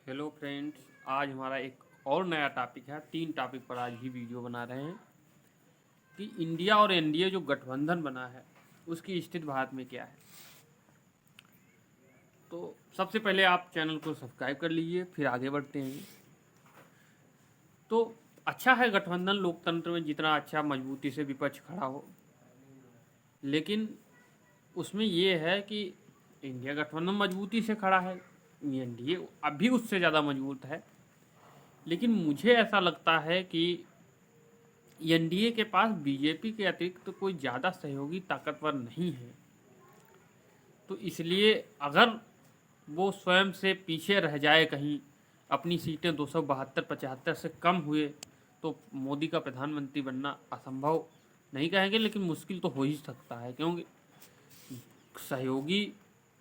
Hello friends, आज हमारा एक और नया टॉपिक है। 3 टॉपिक पर आज ही वीडियो बना रहे हैं कि इंडिया और एनडीए जो गठबंधन बना है उसकी स्थिति भारत में क्या है। तो सबसे पहले आप चैनल को सब्सक्राइब कर लीजिए, फिर आगे बढ़ते हैं। तो अच्छा है गठबंधन लोकतंत्र में, जितना अच्छा मजबूती से विपक्ष खड़ा हो, लेकिन उसमें ये है कि इंडिया गठबंधन मजबूती से खड़ा है, एनडीए अभी उससे ज़्यादा मजबूत है। लेकिन मुझे ऐसा लगता है कि एनडीए के पास बीजेपी के अतिरिक्त तो कोई ज़्यादा सहयोगी ताकतवर नहीं है। तो इसलिए अगर वो स्वयं से पीछे रह जाए, कहीं अपनी सीटें 272-75 से कम हुए, तो मोदी का प्रधानमंत्री बनना असंभव नहीं कहेंगे, लेकिन मुश्किल तो हो ही सकता है, क्योंकि सहयोगी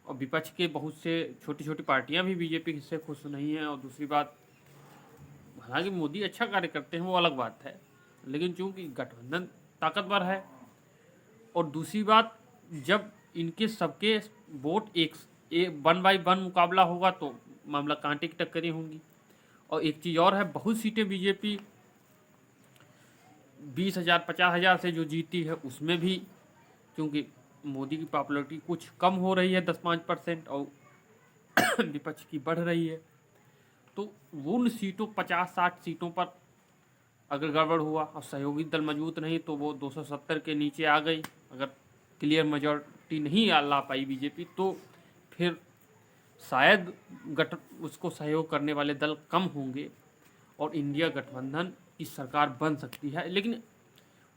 और विपक्ष के बहुत से छोटी छोटी पार्टियां भी बीजेपी से खुश नहीं हैं। और दूसरी बात, हालांकि मोदी अच्छा कार्य करते हैं वो अलग बात है, लेकिन चूंकि गठबंधन ताकतवर है, और दूसरी बात, जब इनके सबके वोट एक 1 बाई 1 मुकाबला होगा तो मामला कांटे की टक्करें होंगी। और एक चीज़ और है, बहुत सीटें बीजेपी 20,000 50,000 से जो जीती है उसमें भी क्योंकि मोदी की पॉपुलरिटी कुछ कम हो रही है 10-5% और विपक्ष की बढ़ रही है, तो उन सीटों 50-60 सीटों पर अगर गड़बड़ हुआ और सहयोगी दल मजबूत नहीं तो वो 270 के नीचे आ गई। अगर क्लियर मेजॉरिटी नहीं ला पाई बीजेपी, तो फिर शायद उसको सहयोग करने वाले दल कम होंगे और इंडिया गठबंधन की सरकार बन सकती है। लेकिन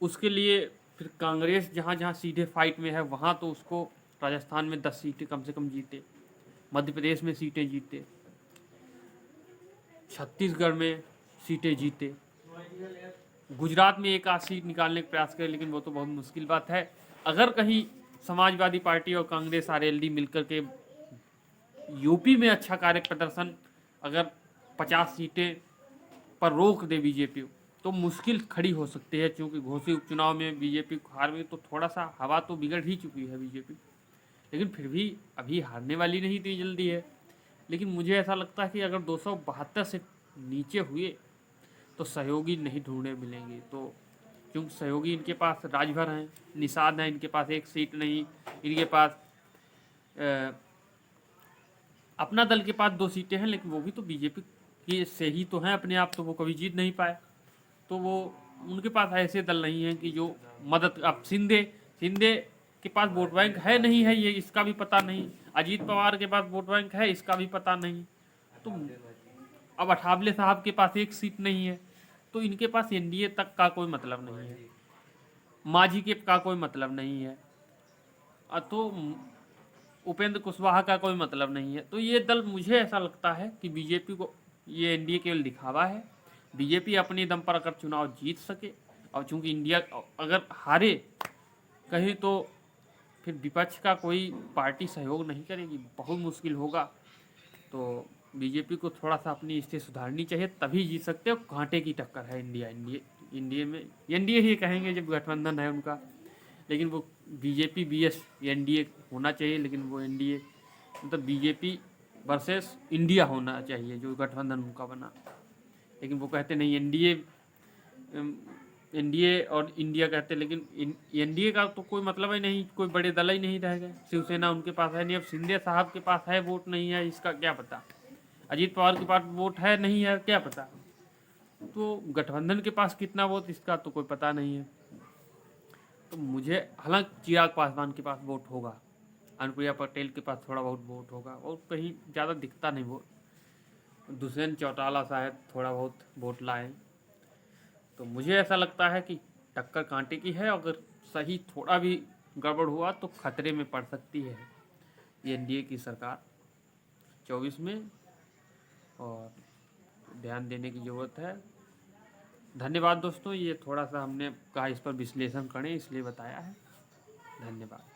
उसके लिए फिर कांग्रेस जहाँ जहाँ सीधे फाइट में है वहाँ तो उसको राजस्थान में 10 सीटें कम से कम जीते, मध्य प्रदेश में सीटें जीते, छत्तीसगढ़ में सीटें जीते, गुजरात में एक आध सीट निकालने का प्रयास करें, लेकिन वो तो बहुत मुश्किल बात है। अगर कहीं समाजवादी पार्टी और कांग्रेस आरएलडी मिलकर के यूपी में अच्छा कार्य प्रदर्शन, अगर 50 सीटें पर रोक दे बीजेपी, तो मुश्किल खड़ी हो सकती है। क्योंकि घोसी उपचुनाव में बीजेपी हार गई तो थोड़ा सा हवा तो बिगड़ ही चुकी है बीजेपी, लेकिन फिर भी अभी हारने वाली नहीं इतनी जल्दी है। लेकिन मुझे ऐसा लगता है कि अगर 272 से नीचे हुए तो सहयोगी नहीं ढूंढने मिलेंगे। तो क्योंकि सहयोगी इनके पास राजभर हैं, निषाद हैं, इनके पास एक सीट नहीं, इनके पास अपना दल के पास 2 सीटें हैं, लेकिन वो भी तो बीजेपी के से ही तो हैं अपने आप, तो वो कभी जीत नहीं पाए। तो वो उनके पास ऐसे दल नहीं हैं कि जो मदद। अब शिंदे के पास वोट बैंक है नहीं है, ये इसका भी पता नहीं। अजीत पवार के पास वोट बैंक है, इसका भी पता नहीं। तो अब अठावले साहब के पास एक सीट नहीं है, तो इनके पास एनडीए तक का कोई मतलब नहीं है, मांझी के का कोई मतलब नहीं है, तो उपेंद्र कुशवाहा का कोई मतलब नहीं है। तो ये दल, मुझे ऐसा लगता है कि बीजेपी को ये एनडीए केवल दिखावा है। बीजेपी अपने दम पर अगर चुनाव जीत सके, और चूंकि इंडिया अगर हारे कहीं, तो फिर विपक्ष का कोई पार्टी सहयोग नहीं करेगी, बहुत मुश्किल होगा। तो बीजेपी को थोड़ा सा अपनी स्थिति सुधारनी चाहिए, तभी जीत सकते हो। कांटे की टक्कर है इंडिया में, एनडीए ही कहेंगे जब गठबंधन है उनका, लेकिन वो बीजेपी बीएस एनडीए होना चाहिए। लेकिन वो एनडीए मतलब बीजेपी वर्सेस इंडिया होना चाहिए जो गठबंधन उनका बना। लेकिन वो कहते नहीं, एनडीए और इंडिया कहते, लेकिन एनडीए का तो कोई मतलब ही नहीं, कोई बड़े दल ही नहीं रह गए। शिवसेना उनके पास है नहीं, अब शिंदे साहब के पास है वोट नहीं है, इसका क्या पता। अजीत पवार के पास वोट है नहीं है, क्या पता। तो गठबंधन के पास कितना वोट, इसका तो कोई पता नहीं है। तो मुझे, हालांकि चिराग पासवान के पास वोट होगा, अनुप्रिया पटेल के पास थोड़ा बहुत वोट होगा, और कहीं ज़्यादा दिखता नहीं वोट। दुष्यंत चौटाला शायद थोड़ा बहुत वोट लाए। तो मुझे ऐसा लगता है कि टक्कर कांटे की है। अगर सही थोड़ा भी गड़बड़ हुआ तो खतरे में पड़ सकती है एनडीए की सरकार 24 में, और ध्यान देने की ज़रूरत है। धन्यवाद दोस्तों, ये थोड़ा सा हमने कहा इस पर विश्लेषण करें इसलिए बताया है। धन्यवाद।